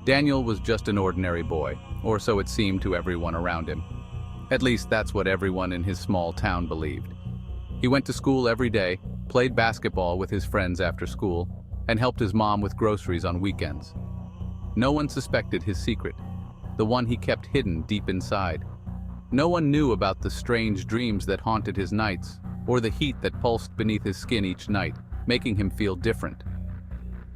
Daniel was just an ordinary boy, or so it seemed to everyone around him. At least that's what everyone in his small town believed. He went to school every day, played basketball with his friends after school, and helped his mom with groceries on weekends. No one suspected his secret, the one he kept hidden deep inside. No one knew about the strange dreams that haunted his nights, or the heat that pulsed beneath his skin each night, making him feel different.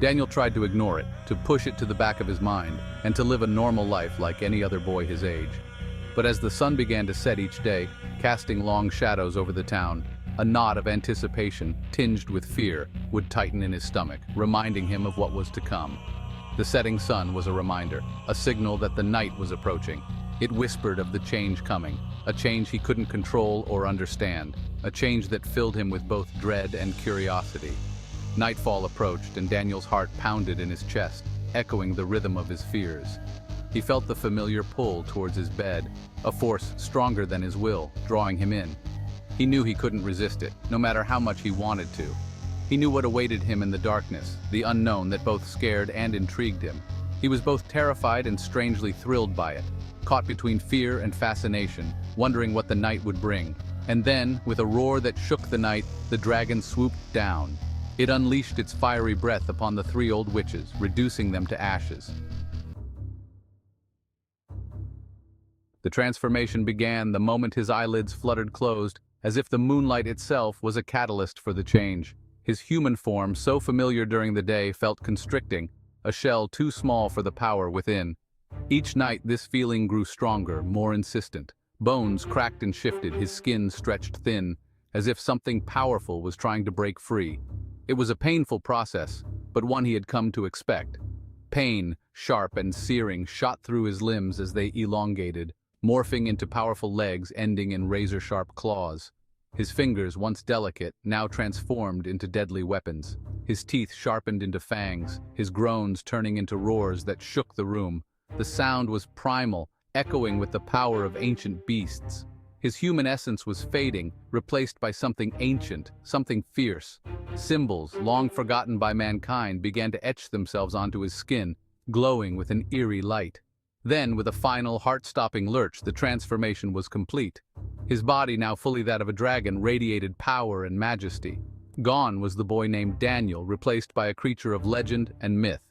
Daniel tried to ignore it, to push it to the back of his mind, and to live a normal life like any other boy his age. But as the sun began to set each day, casting long shadows over the town, a knot of anticipation, tinged with fear, would tighten in his stomach, reminding him of what was to come. The setting sun was a reminder, a signal that the night was approaching. It whispered of the change coming, a change he couldn't control or understand, a change that filled him with both dread and curiosity. Nightfall approached, and Daniel's heart pounded in his chest, echoing the rhythm of his fears. He felt the familiar pull towards his bed, a force stronger than his will, drawing him in. He knew he couldn't resist it, no matter how much he wanted to. He knew what awaited him in the darkness, the unknown that both scared and intrigued him. He was both terrified and strangely thrilled by it, caught between fear and fascination, wondering what the night would bring. And then, with a roar that shook the night, the dragon swooped down. It unleashed its fiery breath upon the three old witches, reducing them to ashes. The transformation began the moment his eyelids fluttered closed, as if the moonlight itself was a catalyst for the change. His human form, so familiar during the day, felt constricting, a shell too small for the power within. Each night this feeling grew stronger, more insistent. Bones cracked and shifted, his skin stretched thin, as if something powerful was trying to break free. It was a painful process, but one he had come to expect. Pain, sharp and searing, shot through his limbs as they elongated, morphing into powerful legs ending in razor-sharp claws. His fingers, once delicate, now transformed into deadly weapons. His teeth sharpened into fangs, his groans turning into roars that shook the room. The sound was primal, echoing with the power of ancient beasts. His human essence was fading, replaced by something ancient, something fierce. Symbols, long forgotten by mankind, began to etch themselves onto his skin, glowing with an eerie light. Then, with a final, heart-stopping lurch, the transformation was complete. His body, now fully that of a dragon, radiated power and majesty. Gone was the boy named Daniel, replaced by a creature of legend and myth.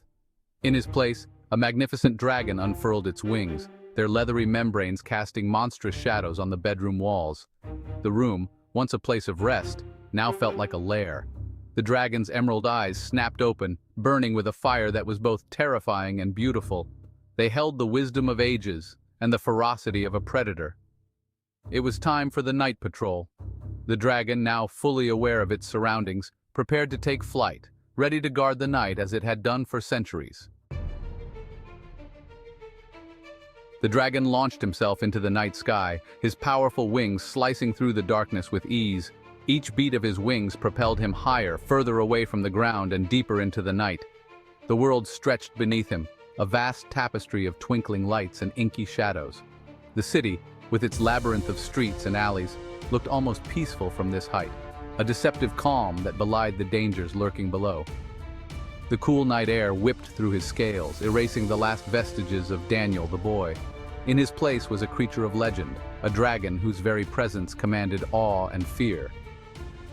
In his place, a magnificent dragon unfurled its wings, their leathery membranes casting monstrous shadows on the bedroom walls. The room, once a place of rest, now felt like a lair. The dragon's emerald eyes snapped open, burning with a fire that was both terrifying and beautiful. They held the wisdom of ages and the ferocity of a predator. It was time for the night patrol. The dragon, now fully aware of its surroundings, prepared to take flight, ready to guard the night as it had done for centuries. The dragon launched himself into the night sky, his powerful wings slicing through the darkness with ease. Each beat of his wings propelled him higher, further away from the ground and deeper into the night. The world stretched beneath him, a vast tapestry of twinkling lights and inky shadows. The city, with its labyrinth of streets and alleys, looked almost peaceful from this height, a deceptive calm that belied the dangers lurking below. The cool night air whipped through his scales, erasing the last vestiges of Daniel the boy. In his place was a creature of legend, a dragon whose very presence commanded awe and fear.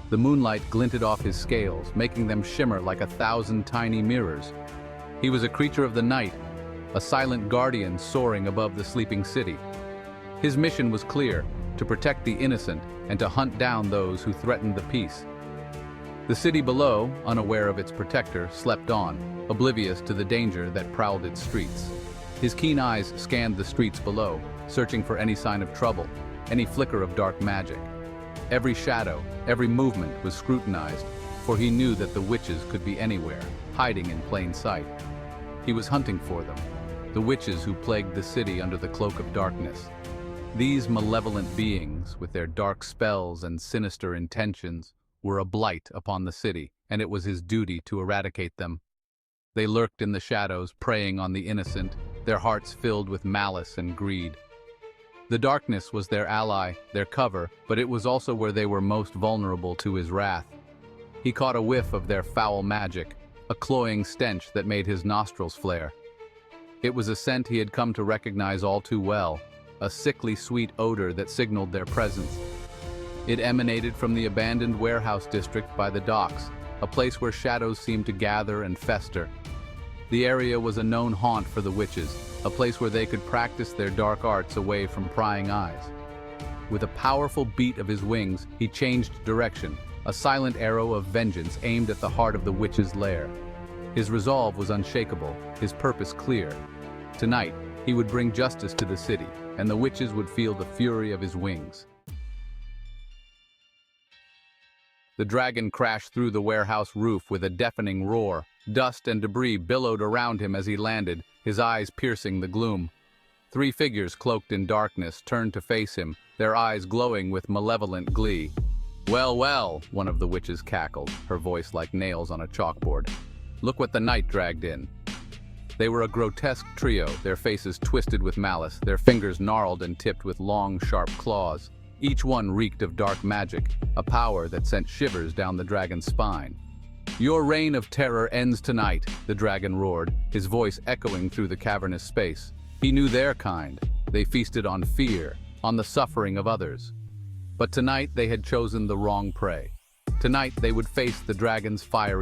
The moonlight glinted off his scales, making them shimmer like 1,000 tiny mirrors. He was a creature of the night, a silent guardian soaring above the sleeping city. His mission was clear, to protect the innocent and to hunt down those who threatened the peace. The city below, unaware of its protector, slept on, oblivious to the danger that prowled its streets. His keen eyes scanned the streets below, searching for any sign of trouble, any flicker of dark magic. Every shadow, every movement was scrutinized, for he knew that the witches could be anywhere, hiding in plain sight. He was hunting for them, the witches who plagued the city under the cloak of darkness. These malevolent beings, with their dark spells and sinister intentions, were a blight upon the city, and it was his duty to eradicate them. They lurked in the shadows, preying on the innocent, their hearts filled with malice and greed. The darkness was their ally, their cover, but it was also where they were most vulnerable to his wrath. He caught a whiff of their foul magic, a cloying stench that made his nostrils flare. It was a scent he had come to recognize all too well, a sickly sweet odor that signaled their presence. It emanated from the abandoned warehouse district by the docks, a place where shadows seemed to gather and fester. The area was a known haunt for the witches, a place where they could practice their dark arts away from prying eyes. With a powerful beat of his wings, he changed direction, a silent arrow of vengeance aimed at the heart of the witch's lair. His resolve was unshakable, his purpose clear. Tonight, he would bring justice to the city, and the witches would feel the fury of his wings. The dragon crashed through the warehouse roof with a deafening roar. Dust and debris billowed around him as he landed, his eyes piercing the gloom. 3 figures cloaked in darkness turned to face him, their eyes glowing with malevolent glee. "Well, well," one of the witches cackled, her voice like nails on a chalkboard. "Look what the night dragged in." They were a grotesque trio, their faces twisted with malice, their fingers gnarled and tipped with long, sharp claws. Each one reeked of dark magic, a power that sent shivers down the dragon's spine. "Your reign of terror ends tonight," the dragon roared, his voice echoing through the cavernous space. He knew their kind. They feasted on fear, on the suffering of others. But tonight they had chosen the wrong prey. Tonight they would face the dragon's fiery